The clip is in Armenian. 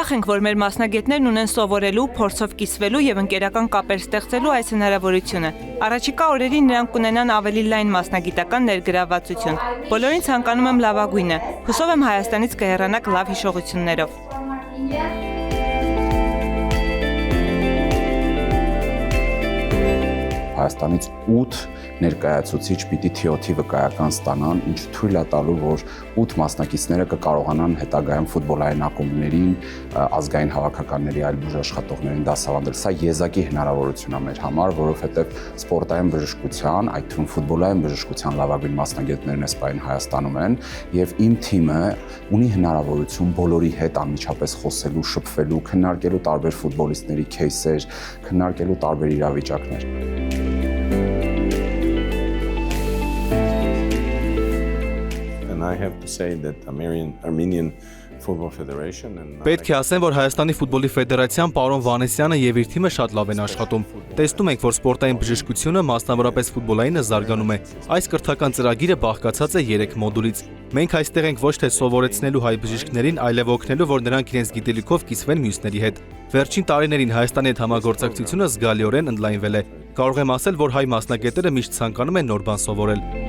Ուրախ ենք, որ մեր մասնագետներն ունեն սովորելու, փորձով կիսվելու եւ ընկերական կապեր ստեղծելու այս հնարավորությունը։ Առաջիկա օրերին նրանք կունենան ավելի լայն մասնագիտական ներգրավվածություն։ Բոլորին ցանկանում եմ լավագույնը։ Հուսով եմ Հայաստանից կհեռանաք լավ հիշողություններով։ Հայաստանից 8 ներկայացուցիչ պիտի թիոթի վկայական ստանան, ինչը թույլ է տալու, որ 8 մասնակիցները կկարողանան հետագայում ֆուտբոլային ակումբներին, ազգային հավաքականների այլ բուժաշխատողներին դասավանդել։ Սա եզակի հնարավորություն է մեր համար, որովհետև սպորտային բժշկության, այդ թվում ֆուտբոլային բժշկության լավագույն մասնագետներն այս պահին Հայաստանում են, եւ իմ թիմը ունի հնարավորություն բոլորի հետ անմիջապես խոսելու, շփվելու, քննարկելու տարբեր ֆուտբոլիստների քեյսեր, քննարկելու տարբեր իրավիճակներ։ I have to say that Armenian Football Federation Պետք է ասեմ, որ Հայաստանի ֆուտբոլի ֆեդերացիան պարոն Վանեսյանը եւ իր թիմը շատ լավ են աշխատում։ Տեսնում ենք, որ սպորտային բժշկությունը, մասնավորապես ֆուտբոլայինը զարգանում է։ Այս կրթական ծրագիրը բաղկացած է 3 մոդուլից։ Մենք այստեղ ենք ոչ թե սովորեցնելու հայ բժիշկներին, այլև օգնելու, որ նրանք իրենց գիտելիքով կիսվեն մյուսների հետ։ Վերջին տարիներին Հայաստանի հետ համագործակցությունը զգալիորեն ընդլայնվել է։ Կարող եմ ասել, որ հայ մասնագետները միշտ ցանկանում են նոր բան սովորել։